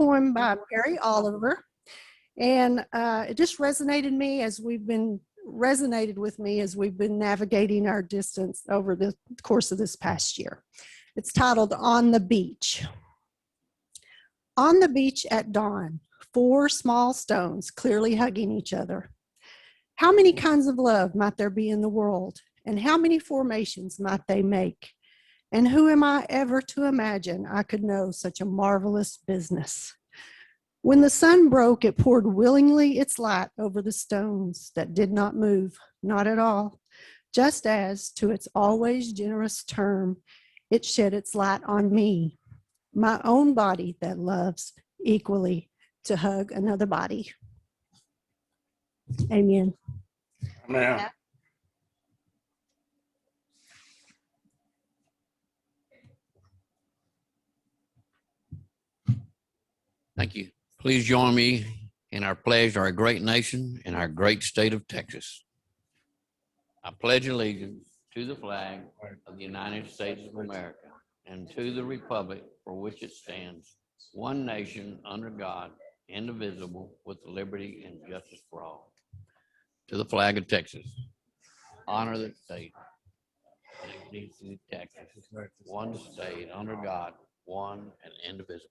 poem by Perry Oliver, and it just resonated with me as we've been navigating our distance over the course of this past year. It's titled On the Beach. On the beach at dawn, 4 small stones clearly hugging each other. How many kinds of love might there be in the world, and how many formations might they make? And who am I ever to imagine I could know such a marvelous business? When the sun broke, it poured willingly its light over the stones that did not move, not at all, just as, to its always generous term, it shed its light on me, my own body that loves equally to hug another body. Amen. Amen. Thank you. Please join me in our pledge to our great nation and our great state of Texas. I pledge allegiance to the flag of the United States of America and to the republic for which it stands, one nation under God, indivisible, with liberty and justice for all. To the flag of Texas. Honor the state. Texas, one state under God, one and indivisible.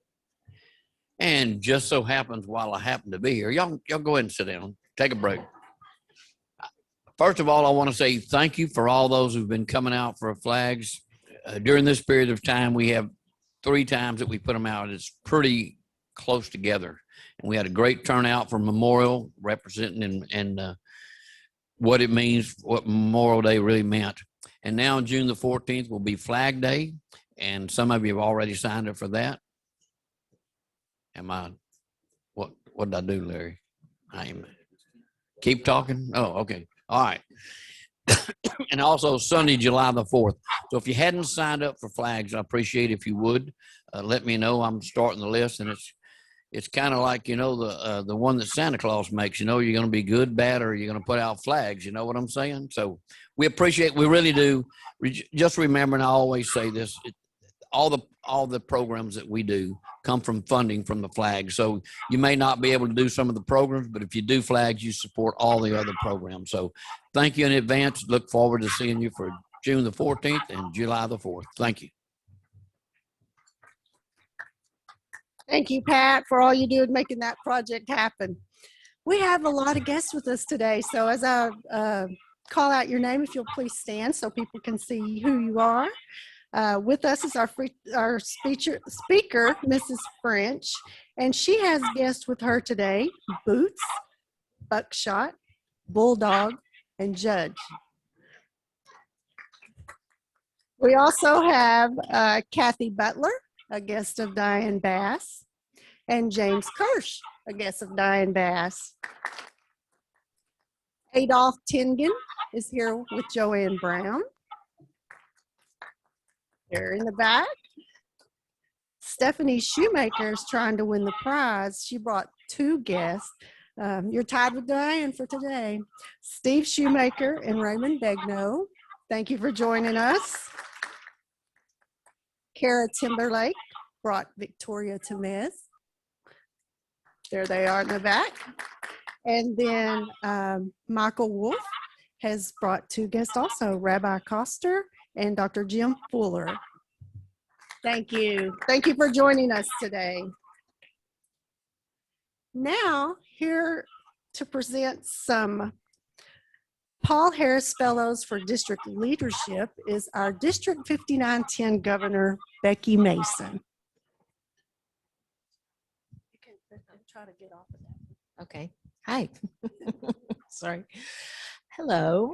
And just so happens, while I happen to be here, y'all go ahead and sit down, take a break. First of all, I want to say thank you for all those who've been coming out for flags. During this period of time, we have 3 times that we put them out. It's pretty close together. And we had a great turnout for Memorial, representing and what it means, what Memorial Day really meant. And now June the 14th will be Flag Day. And some of you have already signed up for that. What did I do, Larry? Keep talking? Oh, okay. All right. And also Sunday, July the 4th. So if you hadn't signed up for flags, I appreciate if you would let me know. I'm starting the list, and it's kind of like, the one that Santa Claus makes, you're going to be good, bad, or you're going to put out flags. You know what I'm saying? So we really do. Just remember, and I always say this, all the programs that we do come from funding from the flag. So you may not be able to do some of the programs, but if you do flags, you support all the other programs. So thank you in advance. Look forward to seeing you for June the 14th and July the 4th. Thank you. Thank you, Pat, for all you do in making that project happen. We have a lot of guests with us today. So as I call out your name, if you'll please stand so people can see who you are. With us is our speaker, Mrs. French, and she has guests with her today: Boots, Buckshot, Bulldog, and Judge. We also have Kathy Butler, a guest of Diane Bass, and James Kirsch, a guest of Diane Bass. Adolph Tingen is here with Joanne Brown. There in the back. Stephanie Shoemaker is trying to win the prize. She brought 2 guests. You're tied with Diane for today. Steve Shoemaker and Raymond Begno. Thank you for joining us. Kara Timberlake brought Victoria Temez. There they are in the back. And then Michael Wolf has brought 2 guests also, Rabbi Koster and Dr. Jim Fuller. Thank you. Thank you for joining us today. Now, here to present some Paul Harris Fellows for District Leadership is our District 5910 Governor, Becky Mason. You can try to get off of that. Okay. Hi. Sorry. Hello.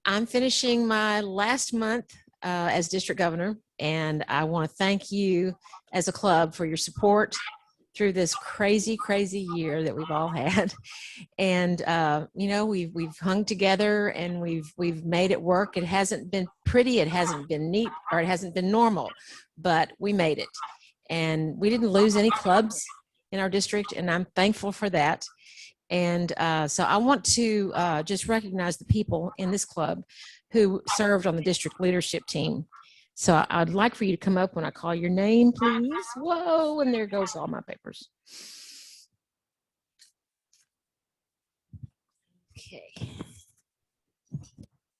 I'm finishing my last month as district governor, and I want to thank you as a club for your support through this crazy year that we've all had. And we've hung together and we've made it work. It hasn't been pretty, it hasn't been neat, or it hasn't been normal, but we made it. And we didn't lose any clubs in our district, and I'm thankful for that. And so I want to just recognize the people in this club who served on the district leadership team. So I'd like for you to come up when I call your name, please. Whoa, and there goes all my papers. Okay.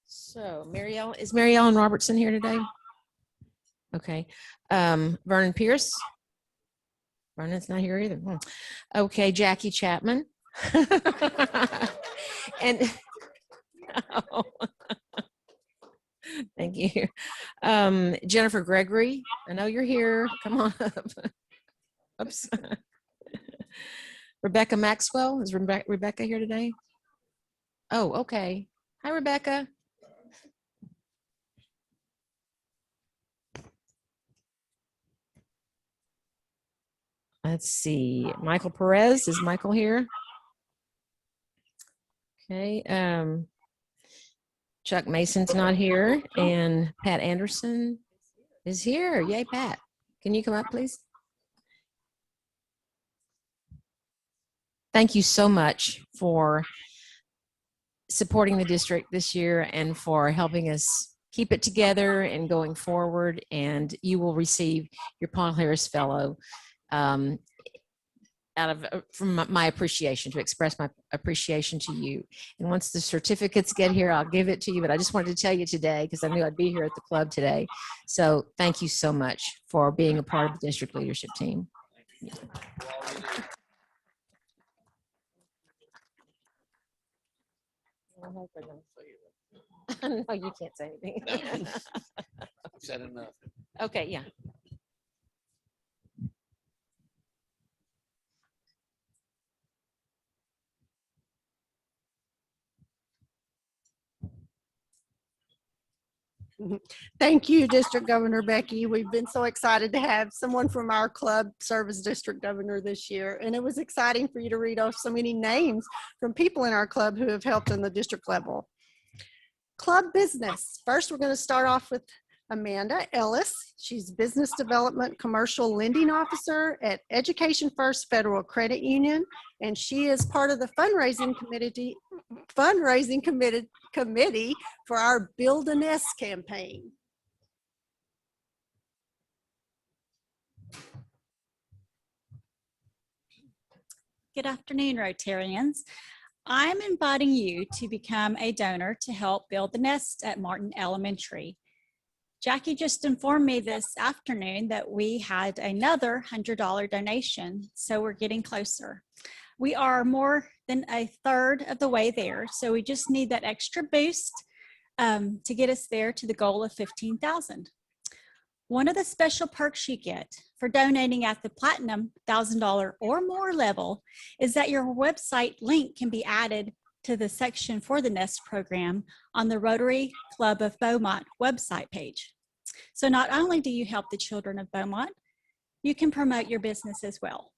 So is Mary Ellen Robertson here today? Okay. Vernon Pierce. Vernon's not here either. Okay, Jackie Chapman. And oh, thank you. Jennifer Gregory, I know you're here. Come on up. Oops. Rebecca Maxwell. Is Rebecca here today? Oh, okay. Hi, Rebecca. Let's see. Michael Perez. Is Michael here? Okay. Chuck Mason's not here. And Pat Anderson is here. Yay, Pat. Can you come up, please? Thank you so much for supporting the district this year and for helping us keep it together and going forward. And you will receive your Paul Harris Fellow from my appreciation, to express my appreciation to you. And once the certificates get here, I'll give it to you. But I just wanted to tell you today because I knew I'd be here at the club today. So thank you so much for being a part of the district leadership team. No, you can't say anything. I've said enough. Okay, yeah. Thank you, District Governor Becky. We've been so excited to have someone from our club serve as District Governor this year. And it was exciting for you to read off so many names from people in our club who have helped on the district level. Club business. First, we're going to start off with Amanda Ellis. She's Business Development Commercial Lending Officer at Education First Federal Credit Union, and she is part of the fundraising committee for our Build a Nest campaign. Good afternoon, Rotarians. I'm inviting you to become a donor to help build the nest at Martin Elementary. Jackie just informed me this afternoon that we had another $100 donation, so we're getting closer. We are more than a third of the way there, so we just need that extra boost to get us there to the goal of $15,000. One of the special perks you get for donating at the Platinum $1,000 or more level is that your website link can be added to the section for the Nest program on the Rotary Club of Beaumont website page. So not only do you help the children of Beaumont, you can promote your business as well.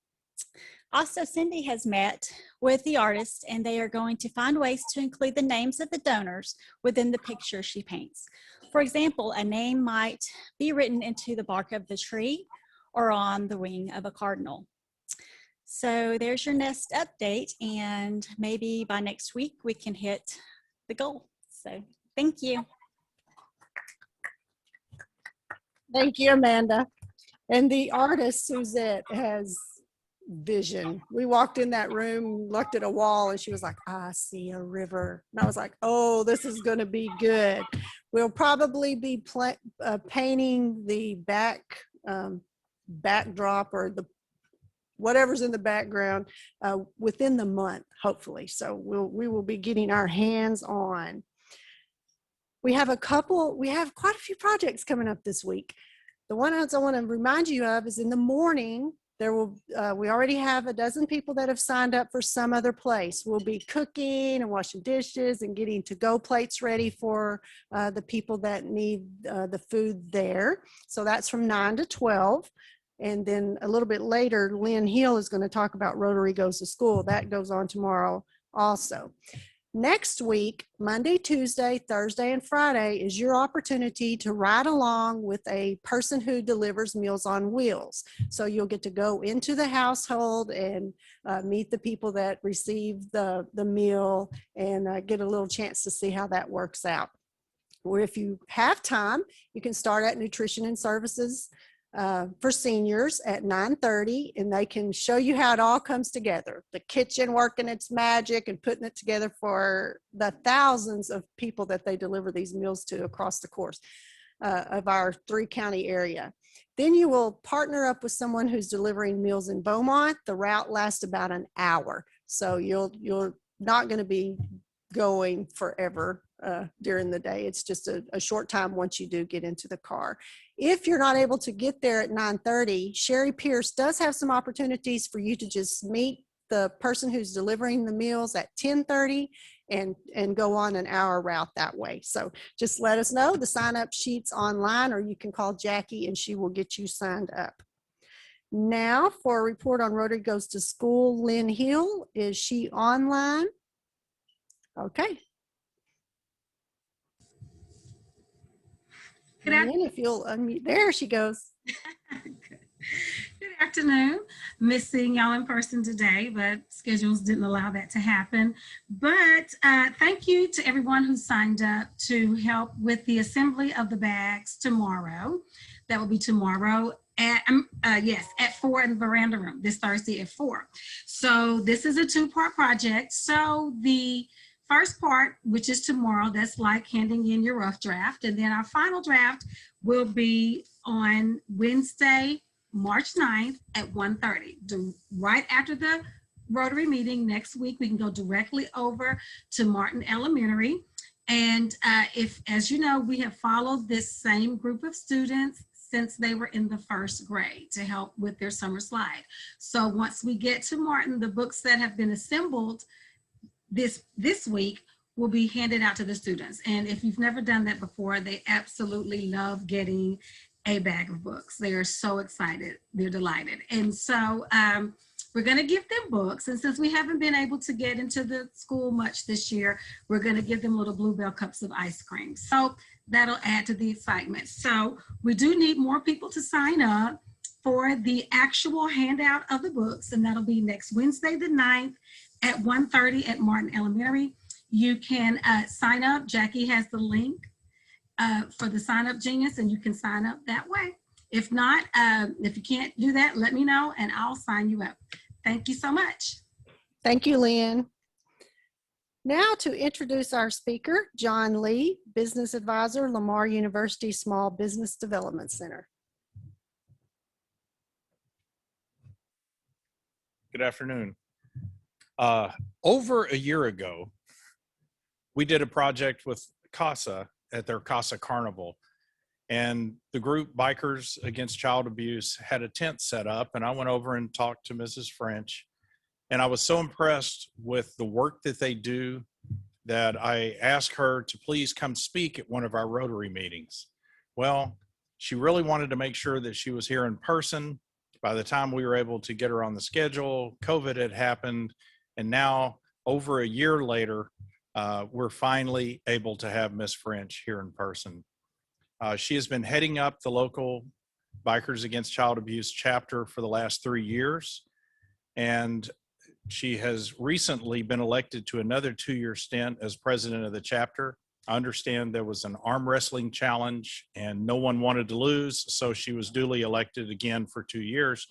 Also, Cindy has met with the artists and they are going to find ways to include the names of the donors within the picture she paints. For example, a name might be written into the bark of the tree or on the wing of a cardinal. So there's your nest update, and maybe by next week we can hit the goal. So thank you. Thank you, Amanda. And the artist, Suzette, has vision. We walked in that room, looked at a wall, and she was like, I see a river. And I was like, oh, this is going to be good. We'll probably be painting the backdrop or the whatever's in the background within the month, hopefully. So we will be getting our hands on. We have quite a few projects coming up this week. The one I want to remind you of is in the morning. We already have a dozen people that have signed up for some other place. We'll be cooking and washing dishes and getting to-go plates ready for the people that need the food there. So that's from 9 to 12. And then a little bit later, Lynn Hill is going to talk about Rotary Goes to School. That goes on tomorrow also. Next week, Monday, Tuesday, Thursday, and Friday is your opportunity to ride along with a person who delivers Meals on Wheels. So you'll get to go into the household and meet the people that receive the meal and get a little chance to see how that works out. Or if you have time, you can start at Nutrition and Services for seniors at 9:30, and they can show you how it all comes together. The kitchen working its magic and putting it together for the thousands of people that they deliver these meals to across the course of our 3-county area. Then you will partner up with someone who's delivering meals in Beaumont. The route lasts about an hour, so you're not going to be going forever during the day. It's just a short time once you do get into the car. If you're not able to get there at 9:30, Sherry Pierce does have some opportunities for you to just meet the person who's delivering the meals at 10:30 and go on an hour route that way. So just let us know. The sign up sheet's online, or you can call Jackie and she will get you signed up. Now for a report on Rotary Goes to School, Lynn Hill. Is she online? Okay. Lynn, if you'll unmute, there she goes. Good afternoon. Missing y'all in person today, but schedules didn't allow that to happen. But thank you to everyone who signed up to help with the assembly of the bags tomorrow. That will be tomorrow at 4 in the veranda room, this Thursday at 4. So this is a 2-part project. So the first part, which is tomorrow, that's like handing in your rough draft. And then our final draft will be on Wednesday, March 9th at 1:30. Right after the Rotary meeting next week, we can go directly over to Martin Elementary. And if, as you know, we have followed this same group of students since they were in the 1st grade to help with their summer slide. So once we get to Martin, the books that have been assembled this week will be handed out to the students. And if you've never done that before, they absolutely love getting a bag of books. They are so excited. They're delighted. And so we're going to give them books. And since we haven't been able to get into the school much this year, we're going to give them little Bluebell cups of ice cream. So that'll add to the excitement. So we do need more people to sign up for the actual handout of the books. And that'll be next Wednesday, the 9th at 1:30 at Martin Elementary. You can sign up. Jackie has the link for the Sign Up Genius, and you can sign up that way. If not, if you can't do that, let me know and I'll sign you up. Thank you so much. Thank you, Lynn. Now to introduce our speaker, John Lee, Business Advisor, Lamar University Small Business Development Center. Good afternoon. Over a year ago, we did a project with CASA at their CASA Carnival, and the group Bikers Against Child Abuse had a tent set up, and I went over and talked to Mrs. French, and I was so impressed with the work that they do that I asked her to please come speak at one of our Rotary meetings. Well, she really wanted to make sure that she was here in person. By the time we were able to get her on the schedule, COVID had happened, and now over a year later, we're finally able to have Miss French here in person. She has been heading up the local Bikers Against Child Abuse chapter for the last 3 years, and she has recently been elected to another 2-year stint as president of the chapter. I understand there was an arm wrestling challenge and no one wanted to lose, so she was duly elected again for 2 years.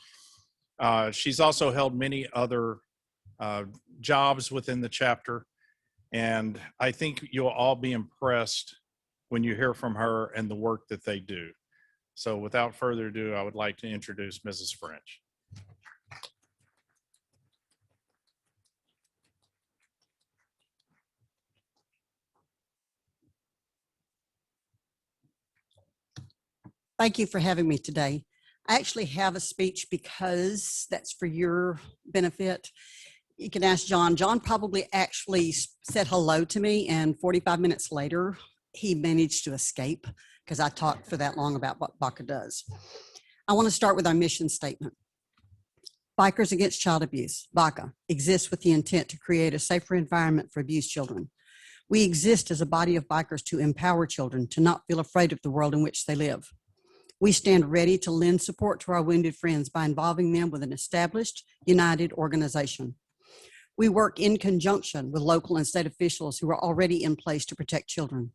She's also held many other jobs within the chapter, and I think you'll all be impressed when you hear from her and the work that they do. So without further ado, I would like to introduce Mrs. French. Thank you for having me today. I actually have a speech because that's for your benefit. You can ask John. John probably actually said hello to me, and 45 minutes later, he managed to escape because I talked for that long about what BACA does. I want to start with our mission statement. Bikers Against Child Abuse, BACA, exists with the intent to create a safer environment for abused children. We exist as a body of bikers to empower children to not feel afraid of the world in which they live. We stand ready to lend support to our wounded friends by involving them with an established, united organization. We work in conjunction with local and state officials who are already in place to protect children.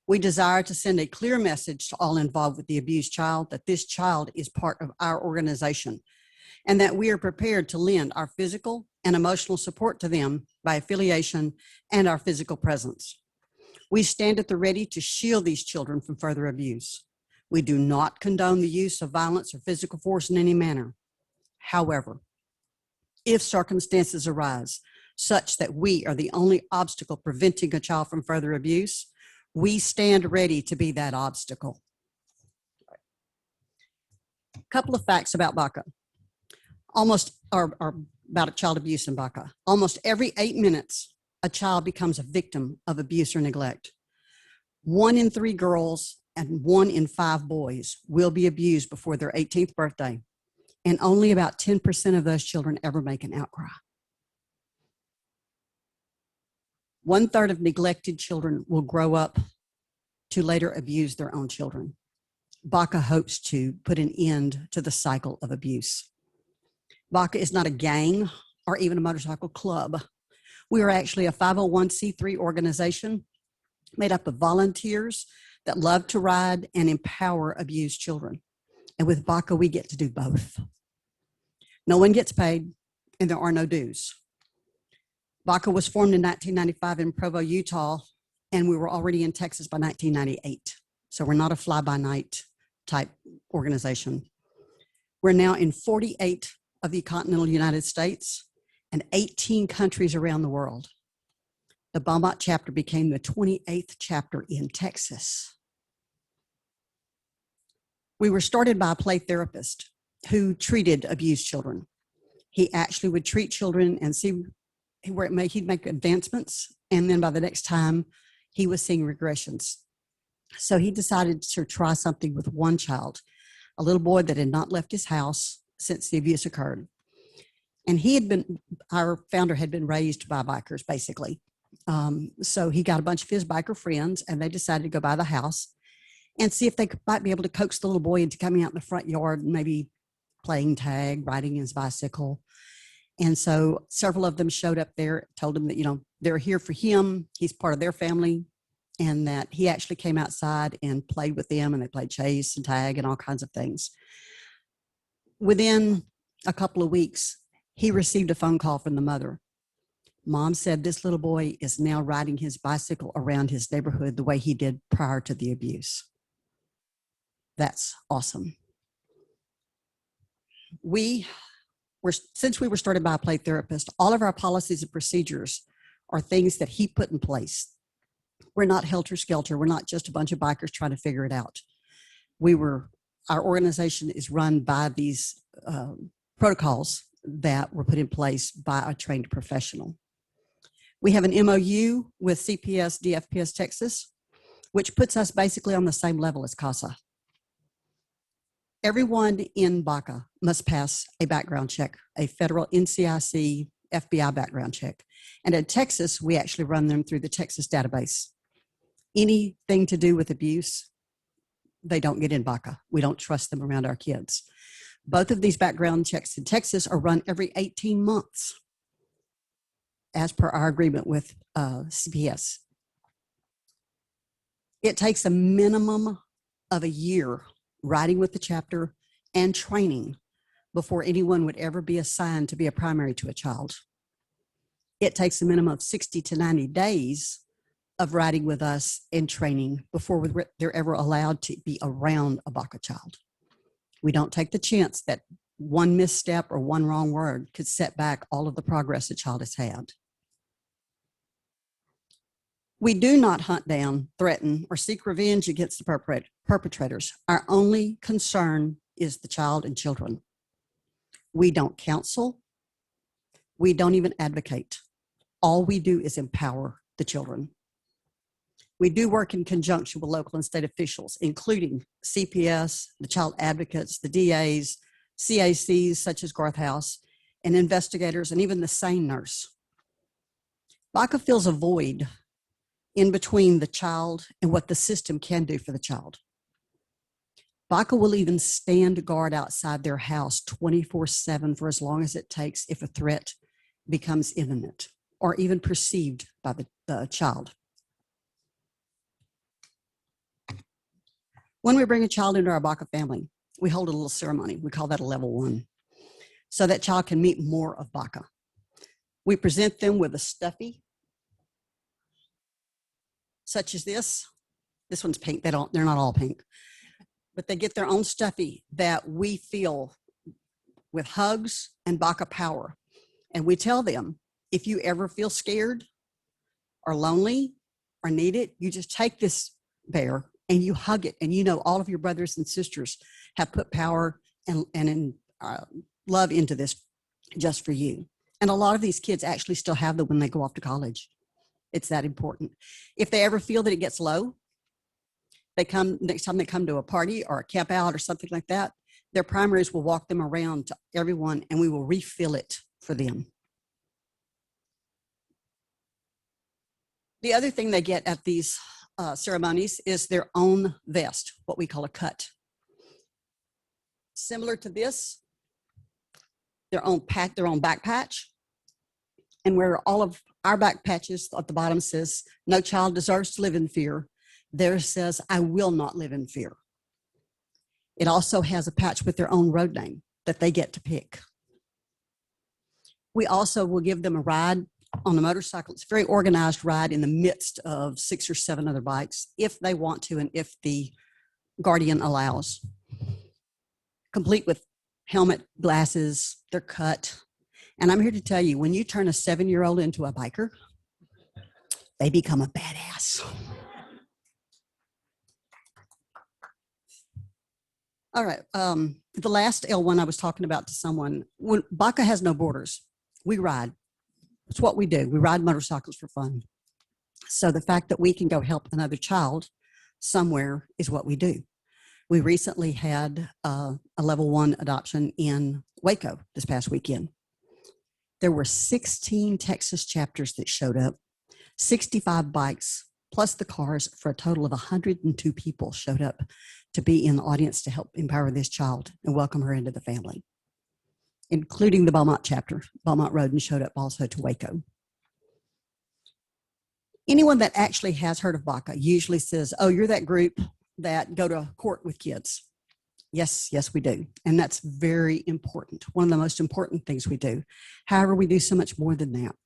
We desire to send a clear message to all involved with the abused child that this child is part of our organization and that we are prepared to lend our physical and emotional support to them by affiliation and our physical presence. We stand at the ready to shield these children from further abuse. We do not condone the use of violence or physical force in any manner. However, if circumstances arise such that we are the only obstacle preventing a child from further abuse, we stand ready to be that obstacle. A couple of facts about BACA. About child abuse in BACA. Almost every 8 minutes, a child becomes a victim of abuse or neglect. 1 in 3 girls and 1 in 5 boys will be abused before their 18th birthday, and only about 10% of those children ever make an outcry. 1/3 of neglected children will grow up to later abuse their own children. BACA hopes to put an end to the cycle of abuse. BACA is not a gang or even a motorcycle club. We are actually a 501c3 organization made up of volunteers that love to ride and empower abused children. And with BACA, we get to do both. No one gets paid, and there are no dues. BACA was formed in 1995 in Provo, Utah, and we were already in Texas by 1998. So we're not a fly-by-night type organization. We're now in 48 of the continental United States and 18 countries around the world. The Beaumont chapter became the 28th chapter in Texas. We were started by a play therapist who treated abused children. He actually would treat children and see where he'd make advancements, and then by the next time, he was seeing regressions. So he decided to try something with one child, a little boy that had not left his house since the abuse occurred. And our founder had been raised by bikers, basically. So he got a bunch of his biker friends, and they decided to go by the house and see if they might be able to coax the little boy into coming out in the front yard and maybe playing tag, riding his bicycle. And so several of them showed up there, told him that, they're here for him. He's part of their family, and that he actually came outside and played with them, and they played chase and tag and all kinds of things. Within a couple of weeks, he received a phone call from the mother. Mom said this little boy is now riding his bicycle around his neighborhood the way he did prior to the abuse. That's awesome. Since we were started by a play therapist, all of our policies and procedures are things that he put in place. We're not helter-skelter. We're not just a bunch of bikers trying to figure it out. Our organization is run by these protocols that were put in place by a trained professional. We have an MOU with CPS DFPS Texas, which puts us basically on the same level as CASA. Everyone in BACA must pass a background check, a federal NCIC FBI background check. And in Texas, we actually run them through the Texas database. Anything to do with abuse, they don't get in BACA. We don't trust them around our kids. Both of these background checks in Texas are run every 18 months as per our agreement with CPS. It takes a minimum of a year riding with the chapter and training before anyone would ever be assigned to be a primary to a child. It takes a minimum of 60 to 90 days of riding with us and training before they're ever allowed to be around a BACA child. We don't take the chance that one misstep or one wrong word could set back all of the progress a child has had. We do not hunt down, threaten, or seek revenge against the perpetrators. Our only concern is the child and children. We don't counsel. We don't even advocate. All we do is empower the children. We do work in conjunction with local and state officials, including CPS, the child advocates, the DAs, CACs such as Garth House, and investigators, and even the SANE nurse. BACA fills a void in between the child and what the system can do for the child. BACA will even stand guard outside their house 24/7 for as long as it takes if a threat becomes imminent or even perceived by the child. When we bring a child into our BACA family, we hold a little ceremony. We call that a level 1. So that child can meet more of BACA. We present them with a stuffy, such as this. This one's pink. They're not all pink, but they get their own stuffy that we fill with hugs and BACA power. And we tell them, if you ever feel scared or lonely or need it, you just take this bear and you hug it. And you know all of your brothers and sisters have put power and love into this just for you. And a lot of these kids actually still have them when they go off to college. It's that important. If they ever feel that it gets low, next time they come to a party or a camp out or something like that, their primaries will walk them around to everyone and we will refill it for them. The other thing they get at these ceremonies is their own vest, what we call a cut. Similar to this, their own back patch, and where all of our back patches at the bottom says, "No child deserves to live in fear," theirs says, "I will not live in fear." It also has a patch with their own road name that they get to pick. We also will give them a ride on a motorcycle. It's a very organized ride in the midst of 6 or 7 other bikes, if they want to and if the guardian allows. Complete with helmet, glasses, they're cut. And I'm here to tell you, when you turn a 7-year-old into a biker, they become a badass. All right, the last L1 I was talking about to someone, when BACA has no borders, we ride. It's what we do. We ride motorcycles for fun. So the fact that we can go help another child somewhere is what we do. We recently had a level 1 adoption in Waco this past weekend. There were 16 Texas chapters that showed up, 65 bikes, plus the cars, for a total of 102 people showed up to be in the audience to help empower this child and welcome her into the family, including the Beaumont chapter. Beaumont Road showed up also to Waco. Anyone that actually has heard of BACA usually says, "Oh, you're that group that go to court with kids." Yes, we do. And that's very important. One of the most important things we do. However, we do so much more than that.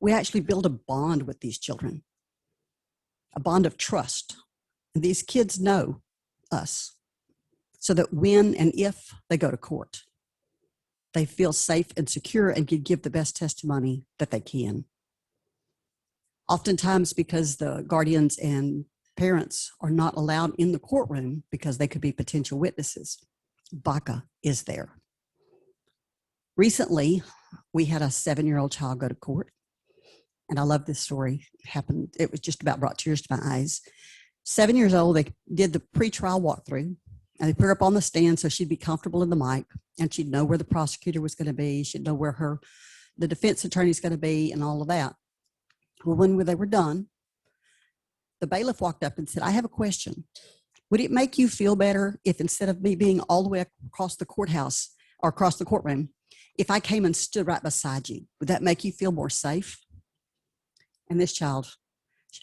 We actually build a bond with these children, a bond of trust. And these kids know us, so that when and if they go to court, they feel safe and secure and can give the best testimony that they can. Oftentimes, because the guardians and parents are not allowed in the courtroom because they could be potential witnesses, BACA is there. Recently, we had a 7-year-old child go to court, and I love this story. It was just about brought tears to my eyes. 7 years old, they did the pre-trial walkthrough, and they put her up on the stand so she'd be comfortable in the mic, and she'd know where the prosecutor was going to be. She'd know where the defense attorney's going to be and all of that. Well, when they were done, the bailiff walked up and said, "I have a question. Would it make you feel better if, instead of me being all the way across the courthouse or across the courtroom, if I came and stood right beside you? Would that make you feel more safe?" And this child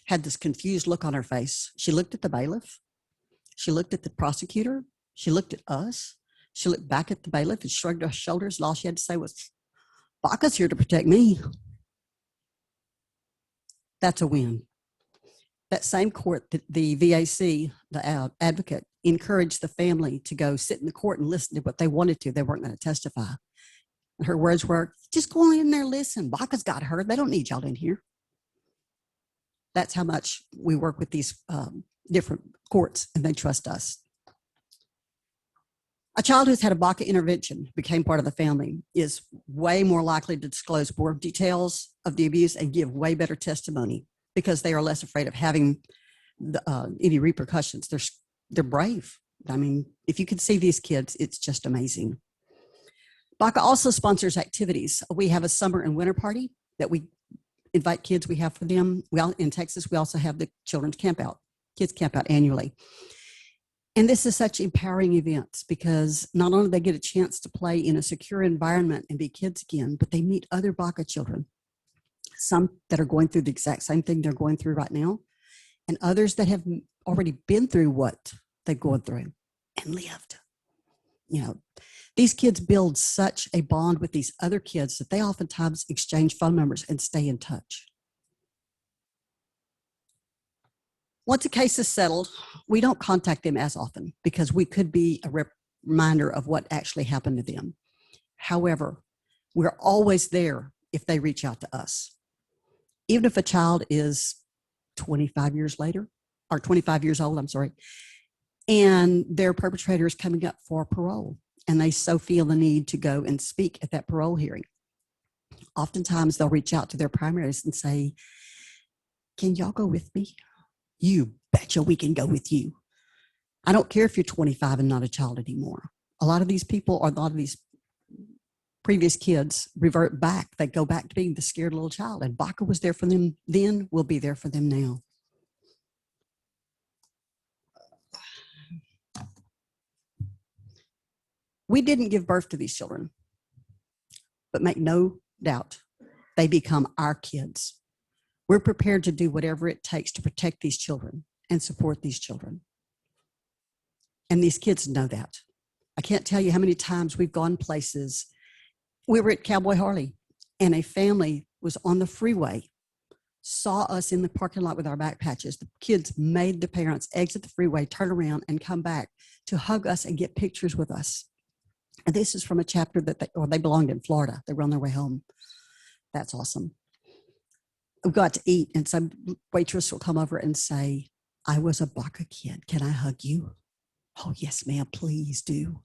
had this confused look on her face. She looked at the bailiff. She looked at the prosecutor. She looked at us. She looked back at the bailiff and shrugged her shoulders. And all she had to say was, "BACA's here to protect me." That's a win. That same court, the VAC, the advocate, encouraged the family to go sit in the court and listen to what they wanted to. They weren't going to testify. And her words were, "Just go in there, listen. BACA's got her. They don't need y'all in here." That's how much we work with these different courts, and they trust us. A child who's had a BACA intervention, became part of the family, is way more likely to disclose more details of the abuse and give way better testimony because they are less afraid of having any repercussions. They're brave. I mean, if you could see these kids, it's just amazing. BACA also sponsors activities. We have a summer and winter party that we invite kids. We have for them. Well, in Texas, we also have the children's camp out, kids camp out annually. And this is such empowering events because not only they get a chance to play in a secure environment and be kids again, but they meet other BACA children, some that are going through the exact same thing they're going through right now, and others that have already been through what they're going through and lived. You know, these kids build such a bond with these other kids that they oftentimes exchange phone numbers and stay in touch. Once a case is settled, we don't contact them as often because we could be a reminder of what actually happened to them. However, we're always there if they reach out to us. Even if a child is 25 years later, or 25 years old, I'm sorry, and their perpetrator is coming up for parole, and they so feel the need to go and speak at that parole hearing. Oftentimes they'll reach out to their primaries and say, can y'all go with me? You betcha we can go with you. I don't care if you're 25 and not a child anymore. A lot of these people, or a lot of these previous kids, revert back. They go back to being the scared little child. And BACA was there for them then, will be there for them now. We didn't give birth to these children, but make no doubt, they become our kids. We're prepared to do whatever it takes to protect these children and support these children. And these kids know that. I can't tell you how many times we've gone places. We were at Cowboy Harley, and a family was on the freeway, saw us in the parking lot with our back patches. The kids made the parents exit the freeway, turn around, and come back to hug us and get pictures with us. And this is from a chapter that they belonged in Florida. They were on their way home. That's awesome. We got to eat, and some waitress will come over and say, I was a BACA kid. Can I hug you? Oh, yes, ma'am, please do.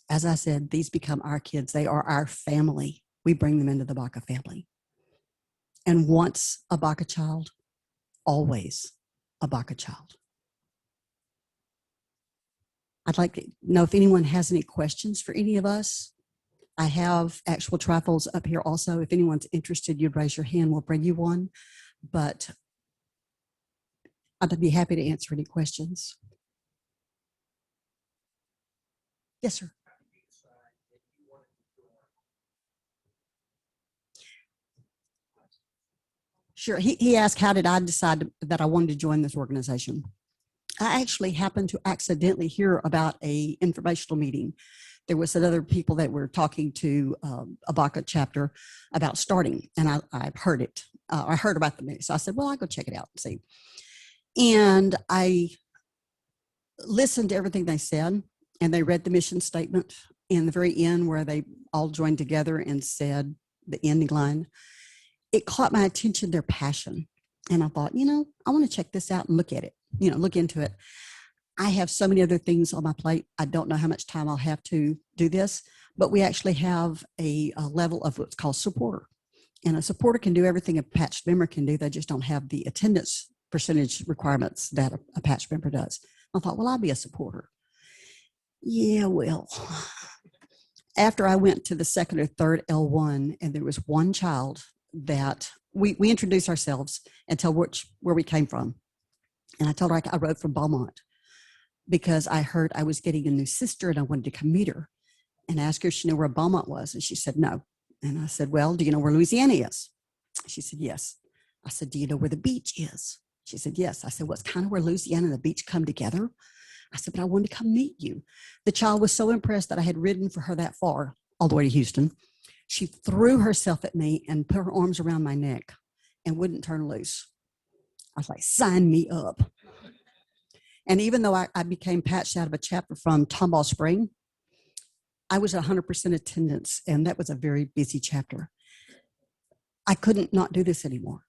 As I said, these become our kids. They are our family. We bring them into the BACA family. And once a BACA child, always a BACA child. I'd like to know if anyone has any questions for any of us. I have actual trifles up here also. If anyone's interested, you'd raise your hand. We'll bring you one. But I'd be happy to answer any questions. Yes, sir. Sure. He asked, how did I decide that I wanted to join this organization? I actually happened to accidentally hear about a informational meeting. There was other people that were talking to a BACA chapter about starting, and I heard it. I heard about the meeting, so I said, well, I'll go check it out and see. And I listened to everything they said, and they read the mission statement in the very end where they all joined together and said the ending line. It caught my attention, their passion. And I thought, you know, I want to check this out and look at it, you know, look into it. I have so many other things on my plate. I don't know how much time I'll have to do this, but we actually have a level of what's called supporter. And a supporter can do everything a patched member can do. They just don't have the attendance percentage requirements that a patched member does. I thought, well, I'll be a supporter. Yeah, well, after I went to the second or third L1, and there was one child that we introduced ourselves and tell where we came from. And I told her I rode from Beaumont because I heard I was getting a new sister and I wanted to come meet her and ask her if she knew where Beaumont was. And she said, no. And I said, well, do you know where Louisiana is? She said, yes. I said, do you know where the beach is? She said, yes. I said, well, it's kind of where Louisiana and the beach come together. I said, but I wanted to come meet you. The child was so impressed that I had ridden for her that far, all the way to Houston. She threw herself at me and put her arms around my neck and wouldn't turn loose. I was like, sign me up. And even though I became patched out of a chapter from Tomball Spring, I was 100% attendance, and that was a very busy chapter. I couldn't not do this anymore.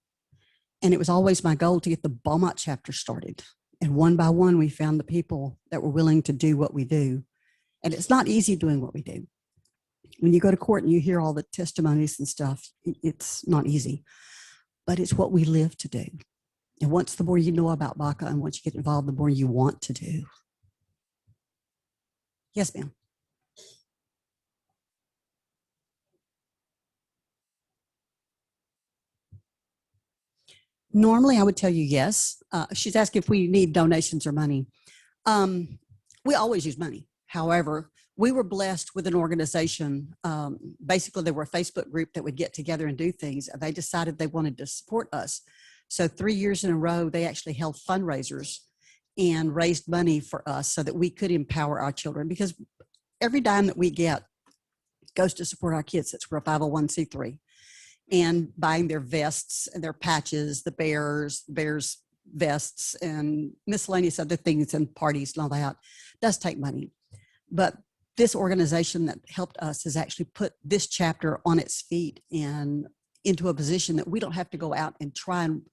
And it was always my goal to get the Beaumont chapter started. And one by one, we found the people that were willing to do what we do. And it's not easy doing what we do. When you go to court and you hear all the testimonies and stuff, it's not easy. But it's what we live to do. And once the more you know about BACA and once you get involved, the more you want to do. Yes, ma'am. Normally, I would tell you yes. She's asking if we need donations or money. We always use money. However, we were blessed with an organization. Basically, they were a Facebook group that would get together and do things. They decided they wanted to support us. So 3 years in a row, they actually held fundraisers. and raised money for us so that we could empower our children, because every dime that we get goes to support our kids. It's for a 501c3, and buying their vests and their patches, the bears vests and miscellaneous other things and parties and all that does take money. But this organization that helped us has actually put this chapter on its feet and into a position that we don't have to go out and try and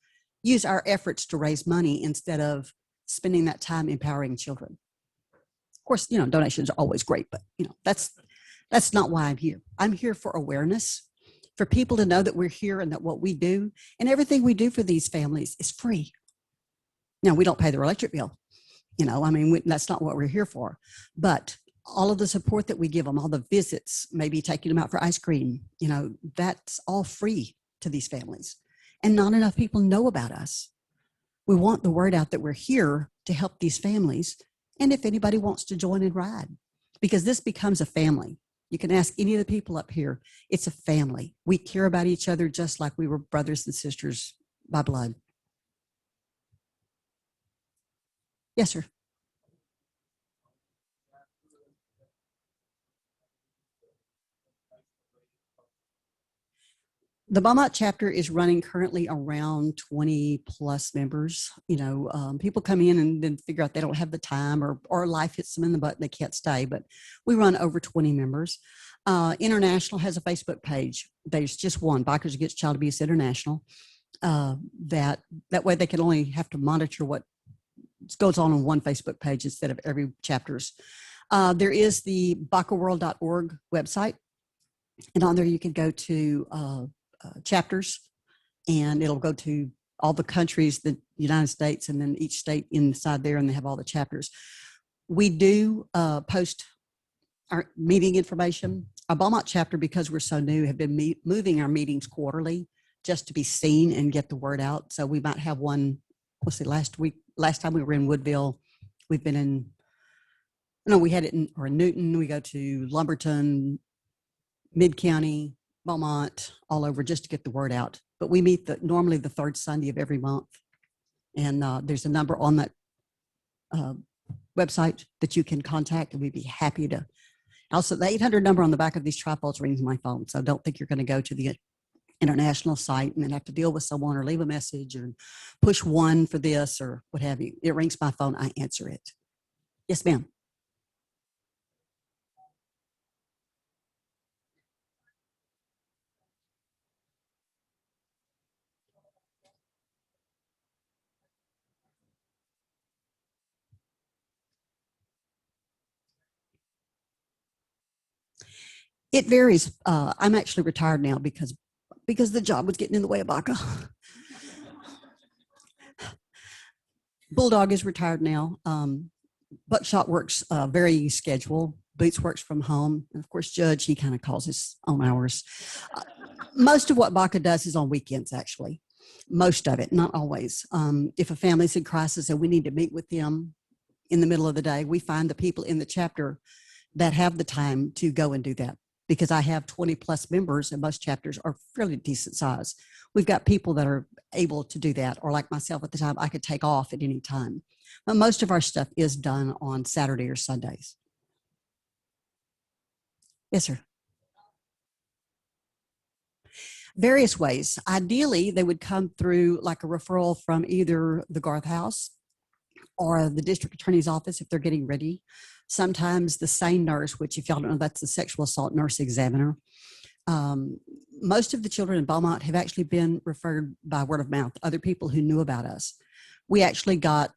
use our efforts to raise money instead of spending that time empowering children. Of course, donations are always great, but that's not why I'm here. I'm here for awareness, for people to know that we're here and that what we do and everything we do for these families is free. Now, we don't pay their electric bill. That's not what we're here for. But all of the support that we give them, all the visits, maybe taking them out for ice cream, that's all free to these families. And not enough people know about us. We want the word out that we're here to help these families. And if anybody wants to join and ride, because this becomes a family. You can ask any of the people up here. It's a family. We care about each other just like we were brothers and sisters by blood. Yes, sir. The Beaumont chapter is running currently around 20 plus members. People come in and then figure out they don't have the time or life hits them in the butt and they can't stay, but we run over 20 members. International has a Facebook page. There's just one, Bikers Against Child Abuse International. That way they can only have to monitor what goes on one Facebook page instead of every chapter's. There is the BACAworld.org website, and on there you can go to chapters, and it'll go to all the countries, the United States, and then each state inside there, and they have all the chapters. We do post our meeting information. Our Beaumont chapter, because we're so new, have been moving our meetings quarterly just to be seen and get the word out. So we might have one, last time we were in Woodville, we've been in, we had it in Newton, we go to Lumberton, Mid-County, Beaumont, all over, just to get the word out. But we meet normally the third Sunday of every month. And there's a number on that website that you can contact, and we'd be happy to. Also, the 800 number on the back of these trifolds rings my phone. So don't think you're going to go to the international site and then have to deal with someone or leave a message or push one for this or what have you. It rings my phone. I answer it. Yes, ma'am. It varies. I'm actually retired now because the job was getting in the way of BACA. Bulldog is retired now. Buckshot works very schedule. Boots works from home. And of course, Judge, he kind of calls his own hours. Most of what BACA does is on weekends, actually. Most of it, not always. If a family's in crisis and we need to meet with them in the middle of the day, we find the people in the chapter that have the time to go and do that. Because I have 20 plus members and most chapters are fairly decent size. We've got people that are able to do that, or like myself at the time, I could take off at any time. But most of our stuff is done on Saturday or Sundays. Yes, sir. Various ways. Ideally, they would come through like a referral from either the Garth House or the district attorney's office if they're getting ready. Sometimes the SANE nurse, which if y'all don't know, that's the sexual assault nurse examiner. Most of the children in Beaumont have actually been referred by word of mouth, other people who knew about us. We actually got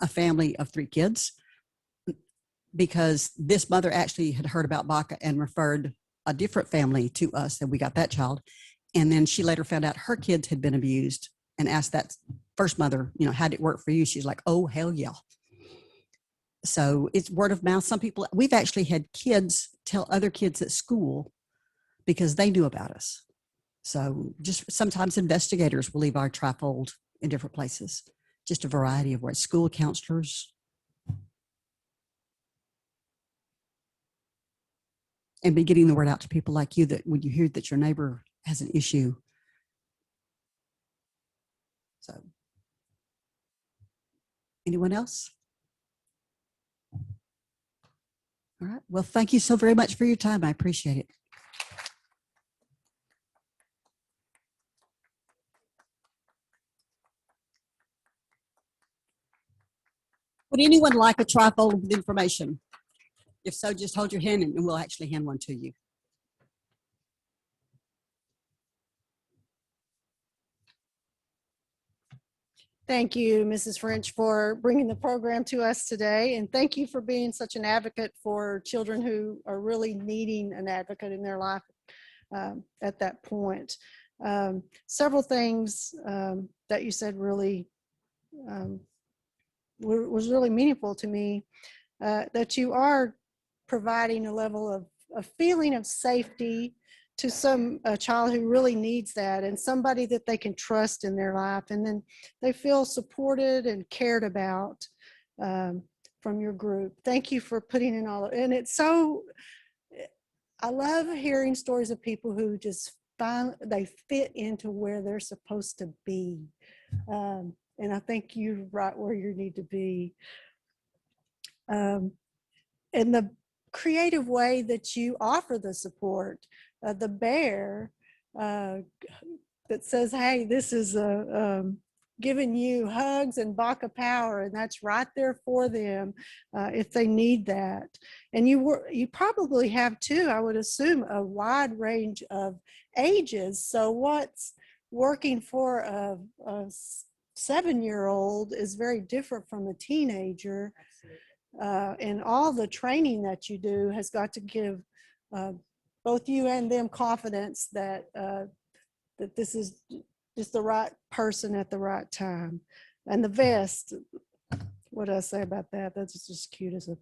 a family of 3 kids because this mother actually had heard about BACA and referred a different family to us, and we got that child. And then she later found out her kids had been abused and asked that first mother, how did it work for you? She's like, oh, hell yeah. So it's word of mouth. Some people, we've actually had kids tell other kids at school because they knew about us. So just sometimes investigators will leave our trifold in different places, just a variety of ways, school counselors. And be getting the word out to people like you that when you hear that your neighbor has an issue. So. Anyone else? All right. Well, thank you so very much for your time. I appreciate it. Would anyone like a trifold with information? If so, just hold your hand and we'll actually hand one to you. Thank you, Mrs. French, for bringing the program to us today. And thank you for being such an advocate for children who are really needing an advocate in their life at that point. Several things that you said really was really meaningful to me, that you are providing a level of a feeling of safety to a child who really needs that, and somebody that they can trust in their life, and then they feel supported and cared about from your group. Thank you for putting in all of, and it's so, I love hearing stories of people who just they fit into where they're supposed to be. And I think you're right where you need to be. And the creative way that you offer the support, the bear that says, hey, this is giving you hugs and BACA power, and that's right there for them if they need that. And you probably have too, I would assume, a wide range of ages. So what's working for a 7-year-old is very different from a teenager. And all the training that you do has got to give both you and them confidence that that this is just the right person at the right time. And the vest, what do I say about that? That's just cute as a,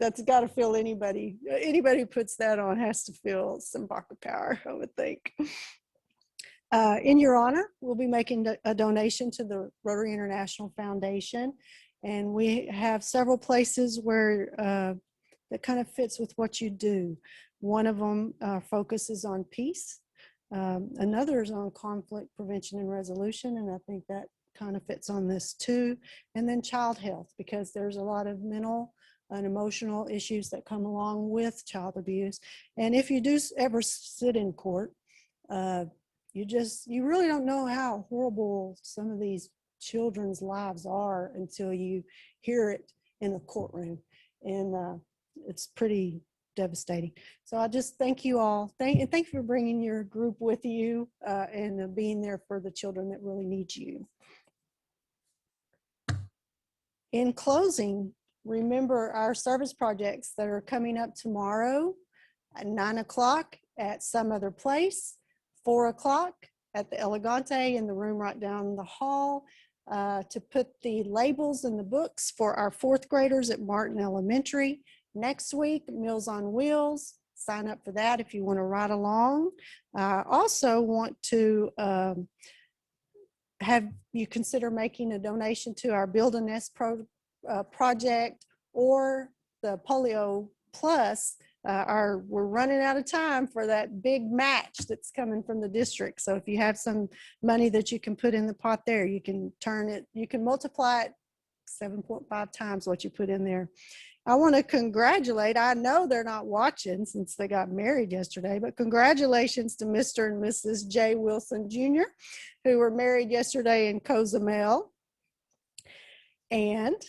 that's got to feel anybody who puts that on has to feel some BACA power, I would think. In your honor, we'll be making a donation to the Rotary International Foundation. And we have several places where that kind of fits with what you do. One of them focuses on peace. Another is on conflict prevention and resolution. And I think that kind of fits on this too. And then child health, because there's a lot of mental and emotional issues that come along with child abuse. And if you do ever sit in court, you really don't know how horrible some of these children's lives are until you hear it in a courtroom, and it's pretty devastating. So I just thank you all. Thank you for bringing your group with you and being there for the children that really need you. In closing, remember our service projects that are coming up tomorrow at 9 o'clock at some other place, 4 o'clock at the Elegante in the room right down the hall, to put the labels in the books for our 4th graders at Martin Elementary. Next week, Meals on Wheels. Sign up for that if you want to ride along. I also want to have you consider making a donation to our Build a Nest project or the Polio Plus. We're running out of time for that big match that's coming from the district. So if you have some money that you can put in the pot there, you can turn it, you can multiply it 7.5 times what you put in there. I want to congratulate, I know they're not watching since they got married yesterday, but congratulations to Mr. and Mrs. J. Wilson Jr., who were married yesterday in Cozumel. And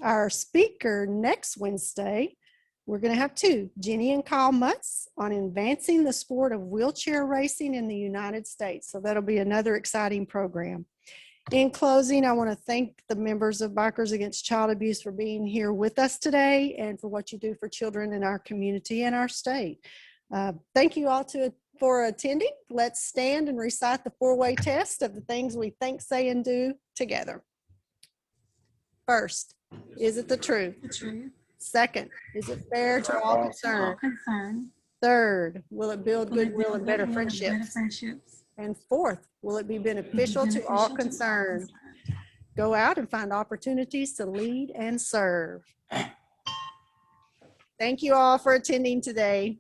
our speaker next Wednesday, we're going to have 2, Jenny and Kyle Mutz, on advancing the sport of wheelchair racing in the United States. So that'll be another exciting program. In closing, I want to thank the members of Bikers Against Child Abuse for being here with us today and for what you do for children in our community and our state. Thank you all for attending. Let's stand and recite the 4-way test of the things we think, say, and do together. First, is it the truth? The truth. Second, is it fair to all concerned? Third, will it build goodwill and better friendships? And fourth, will it be beneficial to all concerned? Go out and find opportunities to lead and serve. Thank you all for attending today.